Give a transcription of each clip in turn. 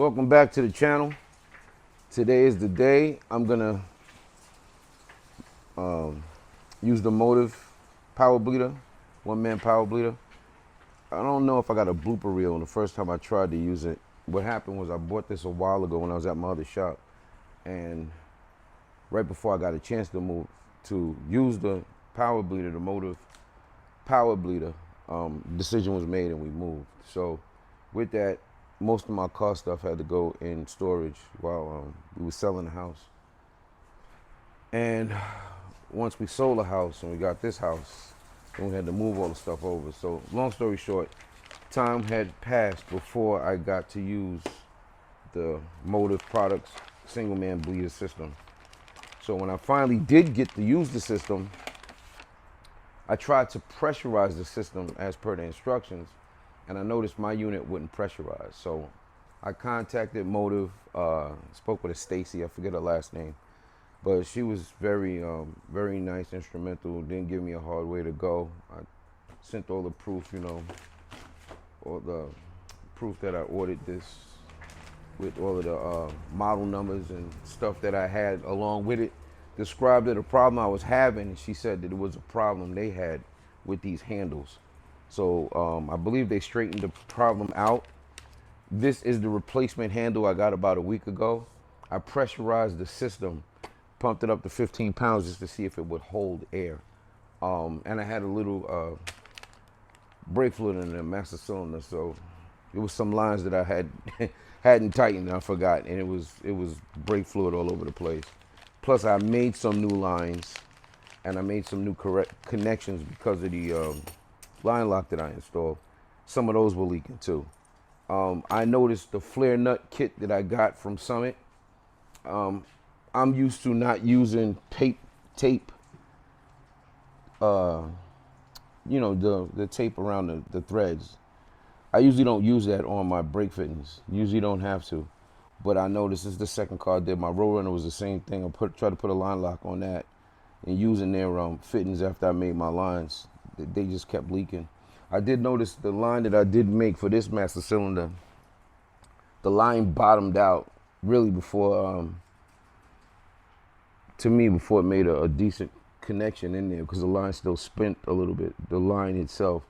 Welcome back to the channel. Today is the day I'm gonna use the Motive power bleeder, one-man power bleeder. I don't know if I got a blooper reel on the first time I tried to use it. What happened was I bought this a while ago when I was at my other shop, and right before I got a chance to use the power bleeder, the Motive power bleeder, decision was made and we moved. So with that, most of my car stuff had to go in storage while we were selling the house. And once we sold the house and we got this house, then we had to move all the stuff over. So long story short, time had passed before I got to use the Motive Products single man bleeder system. So when I finally did get to use the system, I tried to pressurize the system as per the instructions, and I noticed my unit wouldn't pressurize. So I contacted Motive, spoke with a Stacy, I forget her last name, but she was very nice, instrumental, didn't give me a hard way to go. I sent all the proof, all the proof that I ordered this with all of the model numbers and stuff that I had along with it. Described the problem I was having, and she said that it was a problem they had with these handles. So I believe they straightened the problem out. This is the replacement handle I got about a week ago. I pressurized the system, pumped it up to 15 pounds just to see if it would hold air. And I had a little brake fluid in the master cylinder, so it was some lines that I hadn't tightened, I forgot, and it was brake fluid all over the place. Plus, I made some new lines, and I made some new correct connections because of the line lock that I installed. Some of those were leaking too. I noticed the flare nut kit that I got from Summit. I'm used to not using tape. The tape around the threads. I usually don't use that on my brake fittings. Usually don't have to. But I know this is the second car I did. My Roadrunner was the same thing. I tried to put a line lock on that and using their fittings after I made my lines. They just kept leaking. I did notice the line that I did make for this master cylinder, the line bottomed out really before, before it made a decent connection in there, because the line still spent a little bit, the line itself.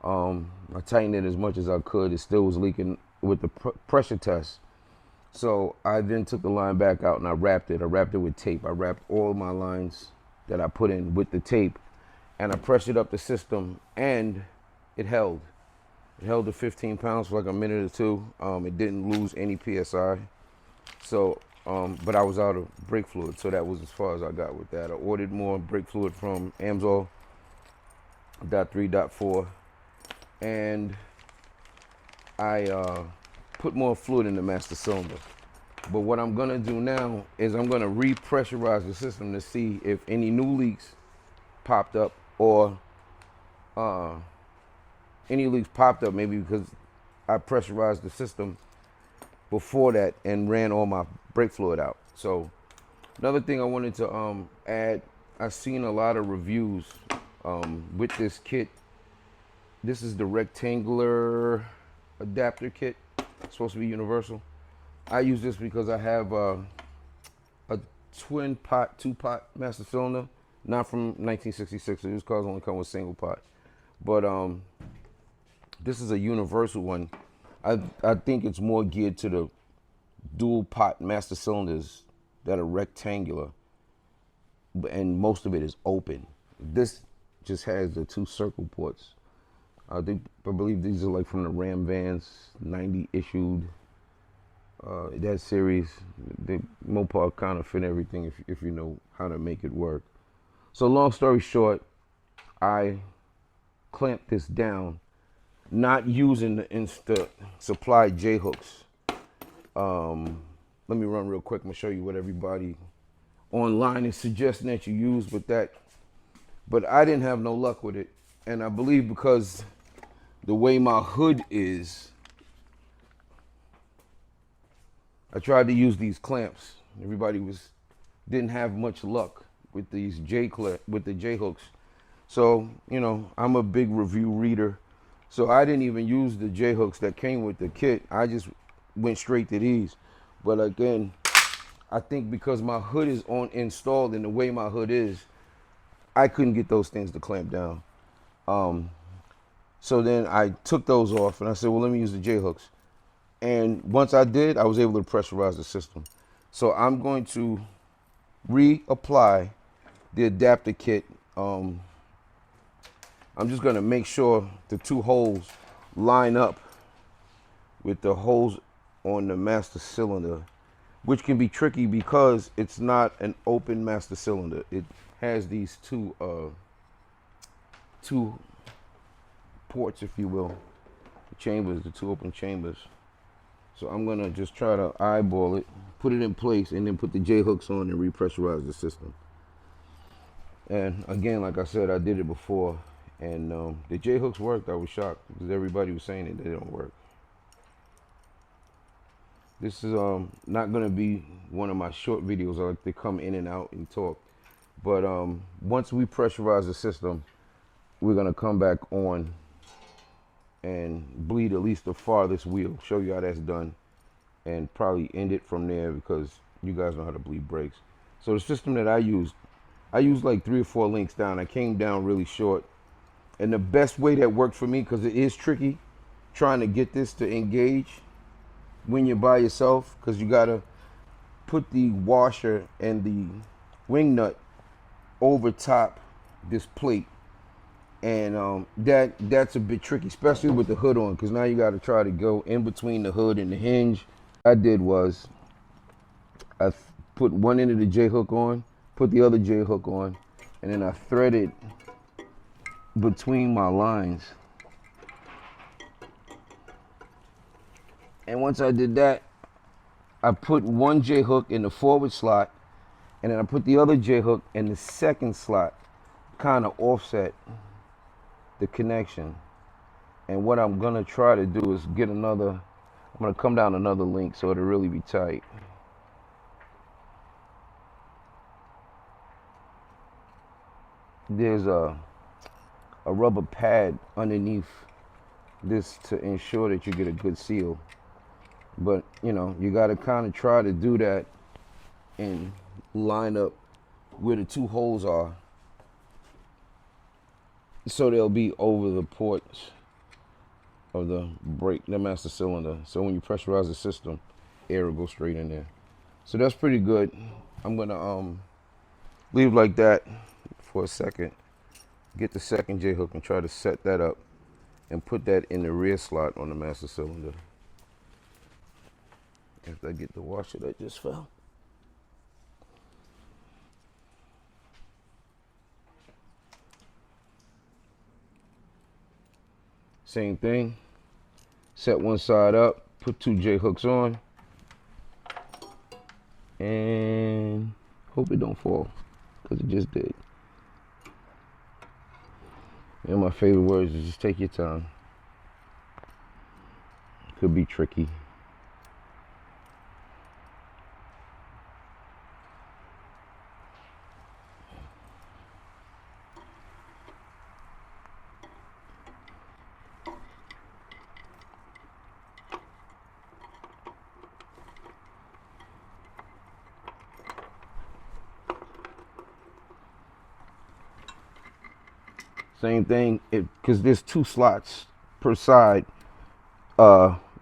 I tightened it as much as I could. It still was leaking with the pressure test. So I then took the line back out and I wrapped it. I wrapped it with tape. I wrapped all my lines that I put in with the tape, and I pressured up the system, and it held. It held to 15 pounds for like a minute or two. It didn't lose any PSI. So, but I was out of brake fluid, so that was as far as I got with that. I ordered more brake fluid from Amsoil .3.4, and I put more fluid in the master cylinder. But what I'm gonna do now is I'm gonna repressurize the system to see if any new leaks popped up, or any leaks popped up maybe because I pressurized the system before that and ran all my brake fluid out. So another thing I wanted to add, I've seen a lot of reviews with this kit. This is the rectangular adapter kit. It's supposed to be universal. I use this because I have a twin pot, 2-pot master cylinder, not from 1966. So these cars only come with single pot. But this is a universal one. I think it's more geared to the dual pot master cylinders that are rectangular, and most of it is open. This just has the 2 circle ports. I believe these are like from the Ram Vans, 90 issued, that series. The Mopar kind of fit everything if you know how to make it work. So long story short, I clamped this down, not using the supplied J-hooks. Let me run real quick. I'm gonna show you what everybody online is suggesting that you use with that. But I didn't have no luck with it. And I believe because the way my hood is, I tried to use these clamps. Everybody didn't have much luck with these with the J hooks. So, I'm a big review reader. So I didn't even use the J hooks that came with the kit. I just went straight to these. But again, I think because my hood is on installed and the way my hood is, I couldn't get those things to clamp down. So then I took those off and I said, well, let me use the J hooks. And once I did, I was able to pressurize the system. So I'm going to reapply the adapter kit. I'm just going to make sure the two holes line up with the holes on the master cylinder, which can be tricky because it's not an open master cylinder. It has these two ports, if you will, the chambers, the two open chambers. So I'm gonna just try to eyeball it, put it in place, and then put the J hooks on and repressurize the system. And again, like I said, I did it before, and the J hooks worked. I was shocked because everybody was saying that they don't work. This is not gonna be one of my short videos. I like to come in and out and talk. But once we pressurize the system, we're gonna come back on and bleed at least the farthest wheel, show you how that's done, and probably end it from there because you guys know how to bleed brakes. So the system that I used like 3 or 4 links down. I came down really short. And the best way that worked for me, because it is tricky trying to get this to engage when you're by yourself, because you gotta put the washer and the wing nut over top this plate. And that's a bit tricky, especially with the hood on, because now you got to try to go in between the hood and the hinge. What I did was I put one end of the J hook on, put the other J hook on, and then I threaded between my lines. And once I did that, I put one J hook in the forward slot, and then I put the other J hook in the second slot, kind of offset the connection. And what I'm gonna try to do is get another, I'm gonna come down another link so it'll really be tight. There's a rubber pad underneath this to ensure that you get a good seal. But you know, you gotta kind of try to do that and line up where the two holes are so they'll be over the ports of the brake, the master cylinder. So when you pressurize the system, air will go straight in there. So that's pretty good. I'm gonna leave like that for a second, get the second J hook and try to set that up and put that in the rear slot on the master cylinder. After I get the washer that just fell. Same thing, set one side up, put 2 J hooks on, and hope it don't fall, because it just did. And my favorite words is just take your time. Could be tricky. Same thing, because there's 2 slots per side.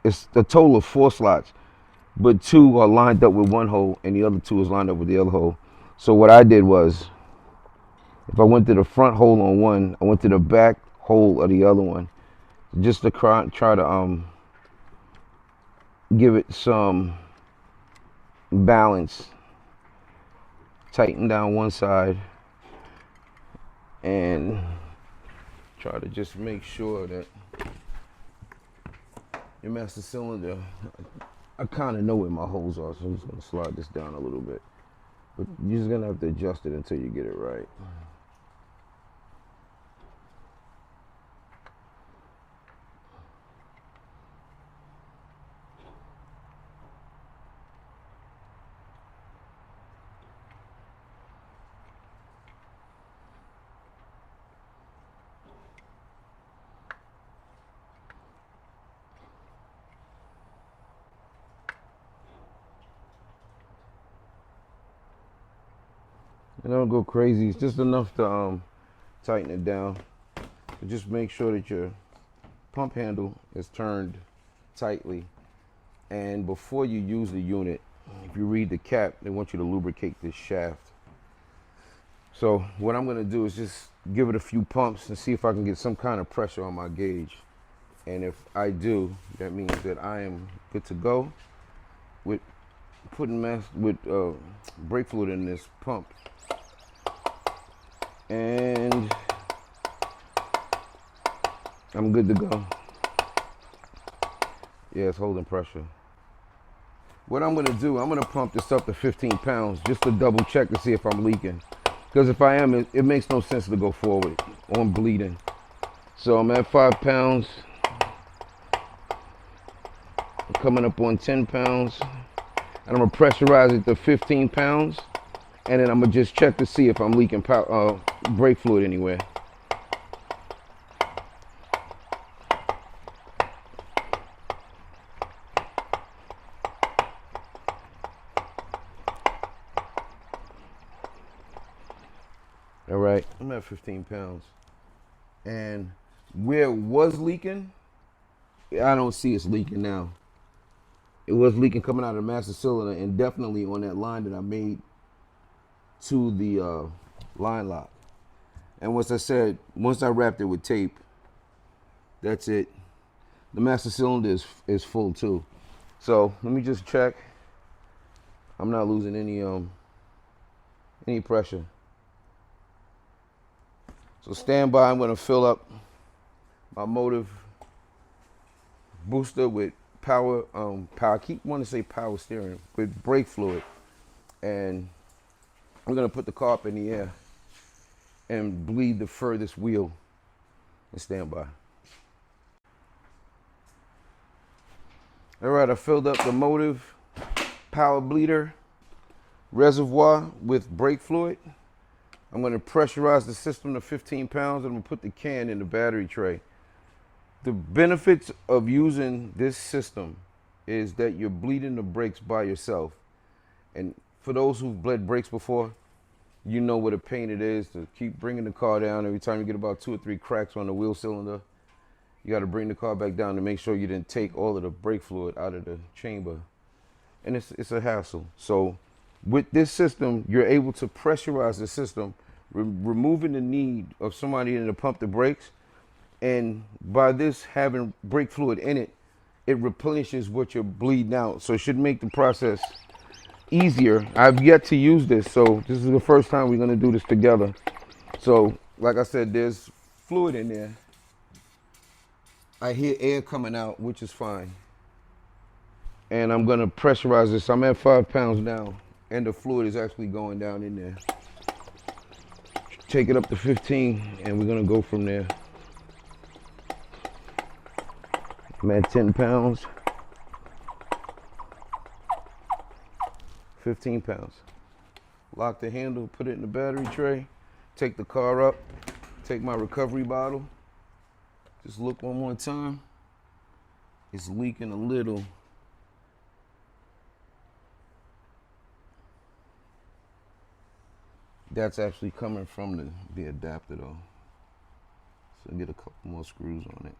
It's a total of 4 slots, but 2 are lined up with one hole and the other 2 is lined up with the other hole. So what I did was, if I went to the front hole on one, I went to the back hole of the other one, just to try to give it some balance. Tighten down one side and try to just make sure that your master cylinder, I kind of know where my holes are, so I'm just going to slide this down a little bit. But you're just going to have to adjust it until you get it right. And don't go crazy. It's just enough to tighten it down. But just make sure that your pump handle is turned tightly. And before you use the unit, if you read the cap, they want you to lubricate this shaft. So what I'm gonna do is just give it a few pumps and see if I can get some kind of pressure on my gauge. And if I do, that means that I am good to go with putting brake fluid in this pump. And I'm good to go. Yeah, it's holding pressure. What I'm gonna do, I'm gonna pump this up to 15 pounds just to double check to see if I'm leaking. Because if I am, it makes no sense to go forward on bleeding. So I'm at 5 pounds. I'm coming up on 10 pounds. And I'm gonna pressurize it to 15 pounds. And then I'm gonna just check to see if I'm leaking brake fluid anywhere. All right, I'm at 15 pounds. And where it was leaking, I don't see it's leaking now. It was leaking coming out of the master cylinder and definitely on that line that I made to the line lock. And once I wrapped it with tape, that's it. The master cylinder is full too. So let me just check. I'm not losing any pressure. So stand by, I'm gonna fill up my Motiv booster with power, I keep wanting to say power steering, with brake fluid. And I'm gonna put the car up in the air and bleed the furthest wheel and stand by. All right, I filled up the Motiv power bleeder reservoir with brake fluid. I'm gonna pressurize the system to 15 pounds and I'm gonna put the can in the battery tray. The benefits of using this system is that you're bleeding the brakes by yourself. And for those who've bled brakes before, you know what a pain it is to keep bringing the car down. Every time you get about 2 or 3 cracks on the wheel cylinder, you gotta bring the car back down to make sure you didn't take all of the brake fluid out of the chamber. And it's a hassle. So with this system, you're able to pressurize the system, removing the need of somebody to pump the brakes. And by this having brake fluid in it, it replenishes what you're bleeding out. So it should make the process easier. I've yet to use this, so this is the first time we're gonna do this together. So like I said, there's fluid in there. I hear air coming out, which is fine. And I'm gonna pressurize this. I'm at 5 pounds now, and the fluid is actually going down in there. Take it up to 15, and we're gonna go from there. I'm at 10 pounds, 15 pounds. Lock the handle, put it in the battery tray, take the car up, take my recovery bottle, just look one more time. It's leaking a little. That's actually coming from the adapter though. So get a couple more screws on it.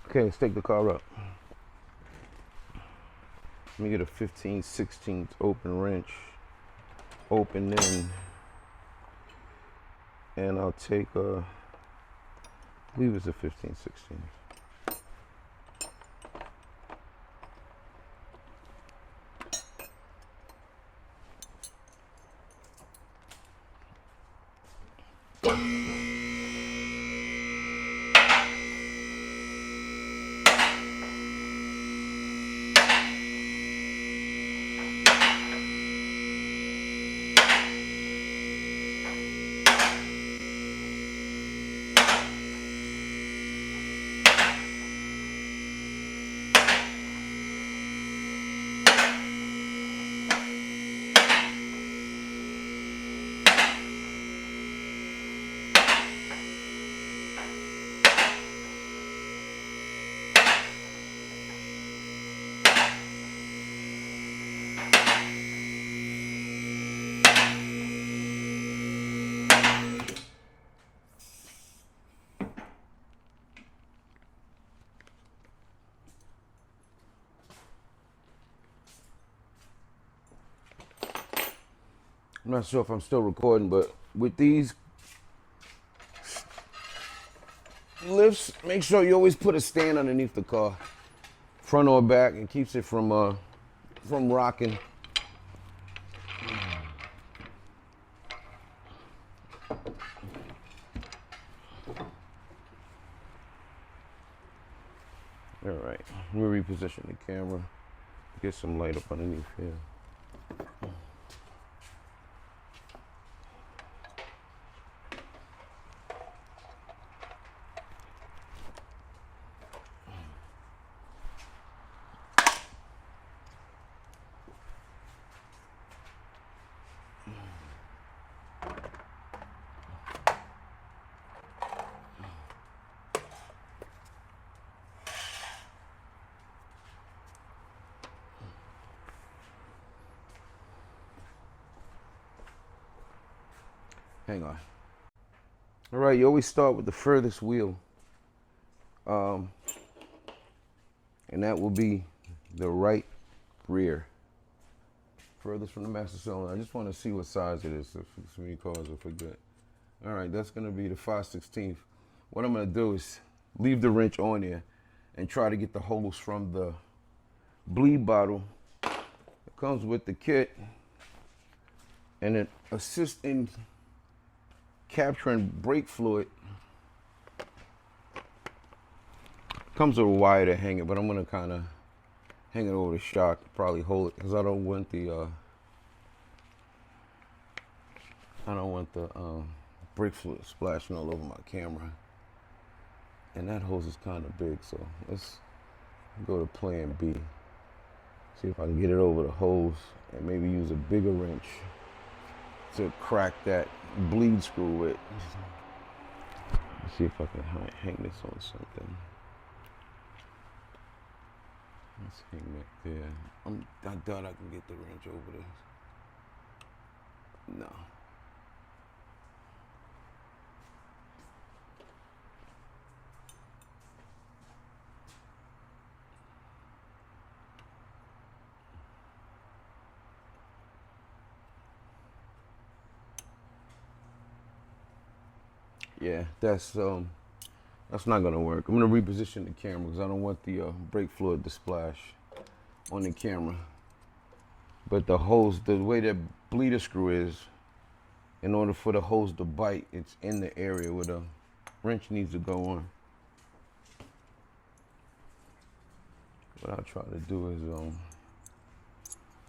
Okay, let's take the car up. Let me get a 15/16 open wrench, open in, and I'll take I believe it's a 15/16. I'm not sure if I'm still recording, but with these lifts, make sure you always put a stand underneath the car, front or back. It keeps it from rocking. All right, let me reposition the camera, get some light up underneath here. Hang on. All right, you always start with the furthest wheel. And that will be the right rear. Furthest from the master cylinder. I just want to see what size it is. So many cars will forget. All right, that's going to be the 5/16. What I'm going to do is leave the wrench on there and try to get the hose from the bleed bottle. It comes with the kit, and it assists in capturing brake fluid. Comes with a wire to hang it, but I'm gonna kind of hang it over the shock, probably hold it, because I don't want the brake fluid splashing all over my camera. And that hose is kind of big, so let's go to plan B. See if I can get it over the hose and maybe use a bigger wrench to crack that bleed screw with. Let's see if I can hang this on something. Let's hang that there. I doubt I can get the wrench over this. No. Yeah, that's not gonna work. I'm gonna reposition the camera because I don't want the brake fluid to splash on the camera. But the hose, the way that bleeder screw is, in order for the hose to bite, it's in the area where the wrench needs to go on. What I'll try to do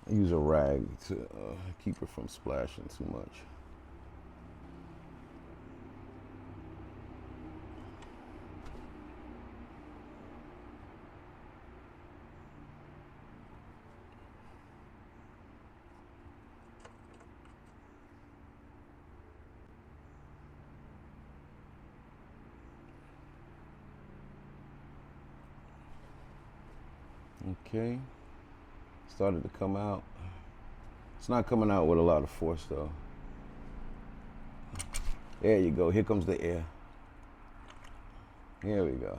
is use a rag to keep it from splashing too much. Okay, started to come out. It's not coming out with a lot of force though. There you go, here comes the air. Here we go.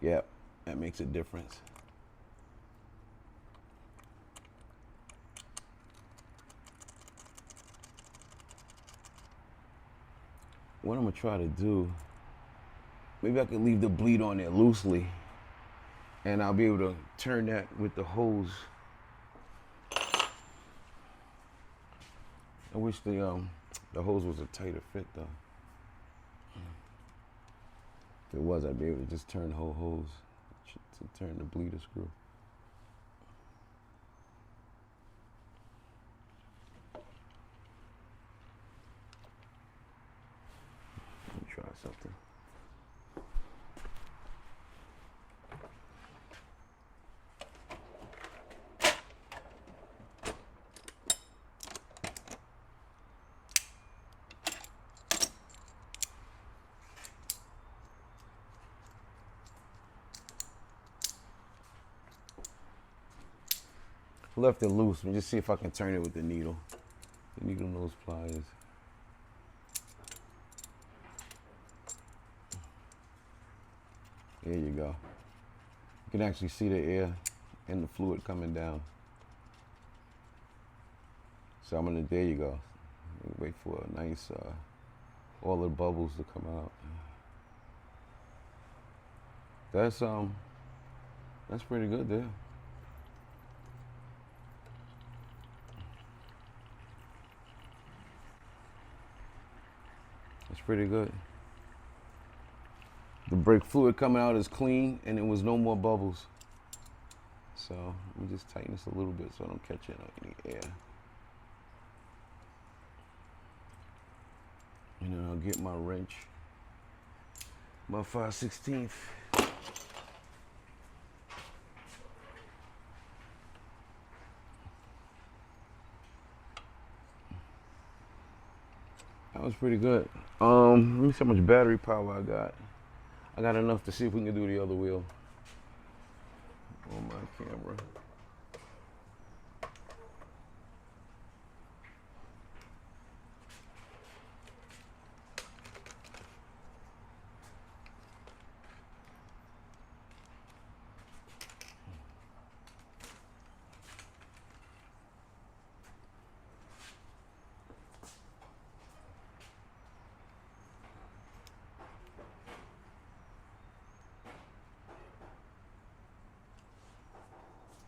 Yep, that makes a difference. What I'm gonna try to do, maybe I can leave the bleed on there loosely and I'll be able to turn that with the hose. I wish the hose was a tighter fit though. If it was, I'd be able to just turn the whole hose to turn the bleeder screw. Let me try something. Left it loose. Let me just see if I can turn it with the needle. The needle nose pliers. There you go. You can actually see the air and the fluid coming down. So I'm gonna, there you go. Wait for a nice, all the bubbles to come out. That's pretty good there. That's pretty good. The brake fluid coming out is clean, and there was no more bubbles. So let me just tighten this a little bit so I don't catch any air. And then I'll get my wrench, my 5/16. That was pretty good. Let me see how much battery power I got. I got enough to see if we can do the other wheel on my camera.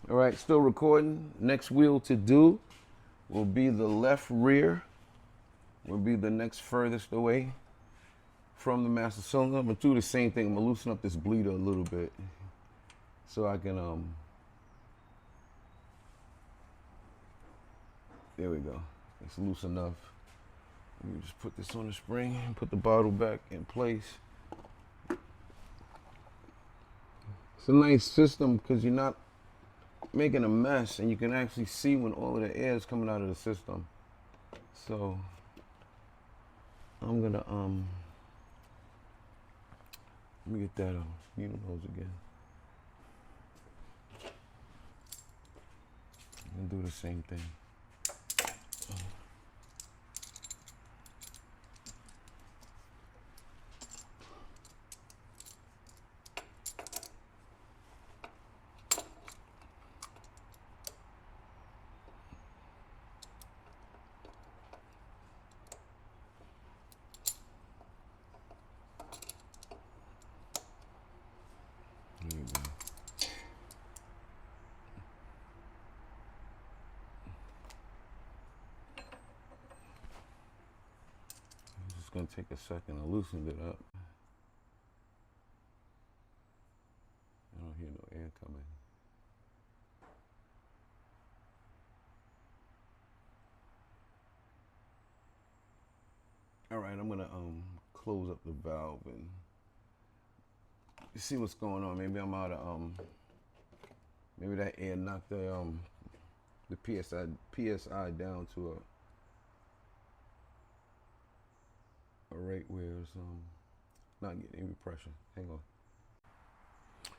All right, still recording. Next wheel to do will be the left rear. Will be the next furthest away from the master cylinder. I'm gonna do the same thing. I'm gonna loosen up this bleeder a little bit so I can there we go. It's loose enough. Let me just put this on the spring and put the bottle back in place. It's a nice system because you're not making a mess, and you can actually see when all of the air is coming out of the system. So I'm gonna let me get that needle nose again. I'm gonna do the same thing. It's gonna take a second. I loosened it up. I don't hear no air coming. All right, I'm gonna close up the valve and see what's going on. Maybe I'm out of maybe that air knocked the PSI down to a rate where it's not getting any pressure. Hang on.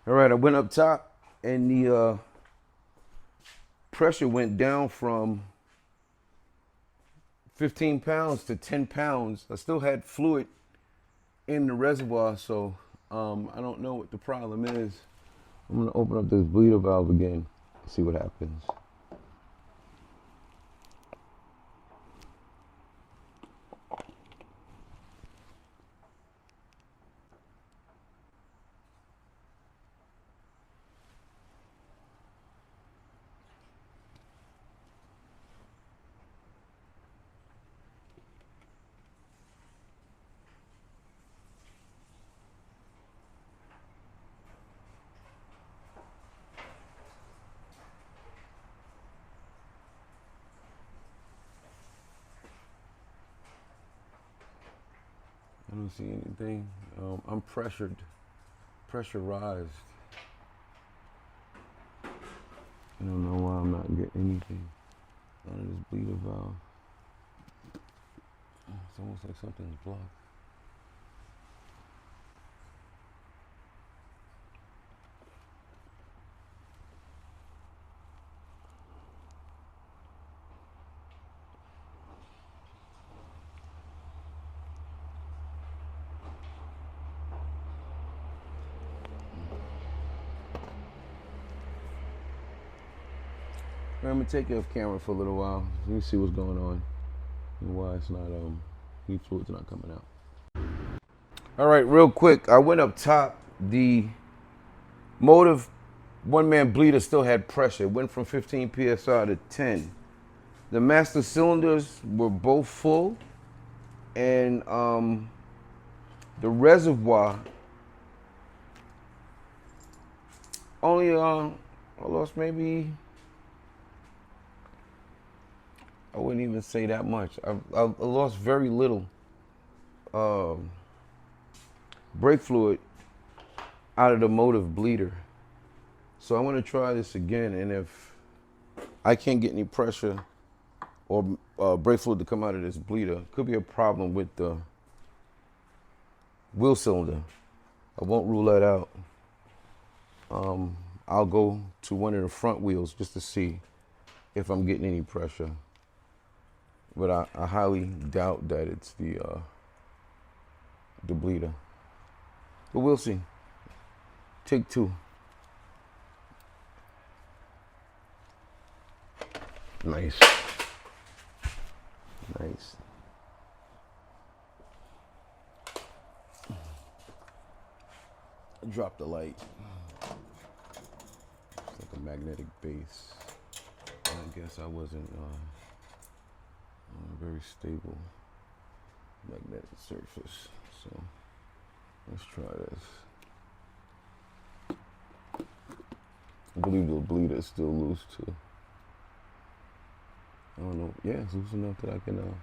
All right, I went up top and the pressure went down from 15 pounds to 10 pounds. I still had fluid in the reservoir, so I don't know what the problem is. I'm gonna open up this bleeder valve again and see what happens. I don't see anything. I'm pressurized. I don't know why I'm not getting anything out of this bleeder valve. It's almost like something's blocked. I'm gonna take your camera for a little while. Let me see what's going on and why it's not heat fluid's not coming out. All right, real quick. I went up top. The motive one-man bleeder still had pressure. It went from 15 psi to 10. The master cylinders were both full, and the reservoir only I lost maybe, I wouldn't even say that much. I lost very little brake fluid out of the motive bleeder. So I want to try this again, and if I can't get any pressure or brake fluid to come out of this bleeder, could be a problem with the wheel cylinder. I won't rule that out. I'll go to one of the front wheels just to see if I'm getting any pressure. But I highly doubt that it's the bleeder. But we'll see. Take two. Nice. Nice. Drop the light. It's like a magnetic base. I guess I wasn't on a very stable magnetic surface. So let's try this. I believe the bleeder is still loose too. I don't know. Yeah, it's loose enough that I can.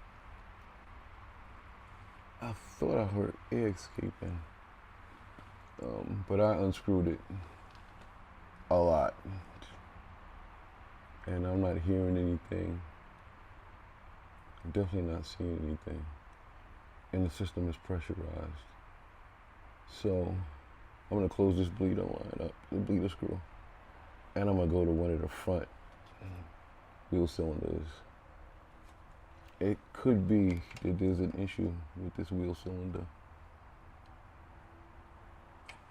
I thought I heard air escaping, but I unscrewed it a lot, and I'm not hearing anything. I'm definitely not seeing anything, and the system is pressurized. So I'm gonna close this bleeder line up, the bleeder screw, and I'm gonna go to one of the front wheel cylinders. It could be that there's an issue with this wheel cylinder.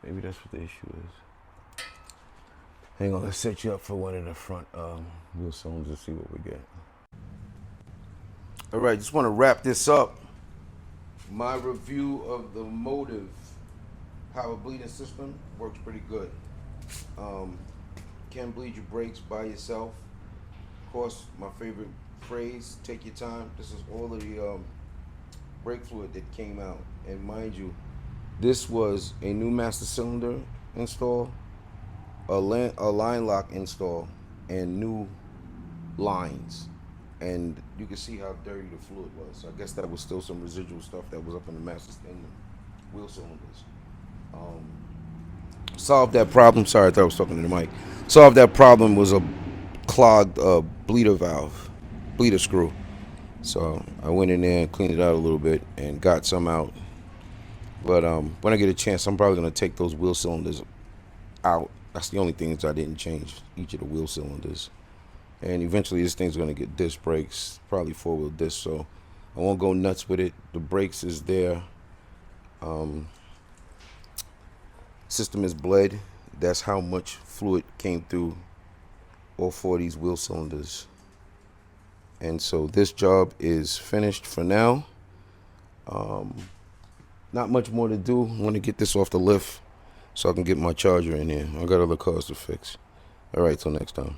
Maybe that's what the issue is. Hang on, let's set you up for one of the front wheel cylinders to see what we get. All right, just want to wrap this up. My review of the motive power bleeding system works pretty good. Can bleed your brakes by yourself. Of course, my favorite phrase, take your time. This is all of the brake fluid that came out. And mind you, this was a new master cylinder install, a line lock install, and new lines. And you can see how dirty the fluid was. So I guess that was still some residual stuff that was up in the wheel cylinders. Solved that problem. Sorry, I thought I was talking to the mic. Solved that problem was a clogged bleeder valve, bleeder screw. So I went in there and cleaned it out a little bit and got some out. But when I get a chance, I'm probably gonna take those wheel cylinders out. That's the only things I didn't change, each of the wheel cylinders. And eventually this thing's gonna get disc brakes, probably 4-wheel disc, so I won't go nuts with it. The brakes is there. System is bled. That's how much fluid came through all 4 of these wheel cylinders. And so this job is finished for now. Not much more to do. I want to get this off the lift so I can get my charger in here. I got other cars to fix. All right, till next time.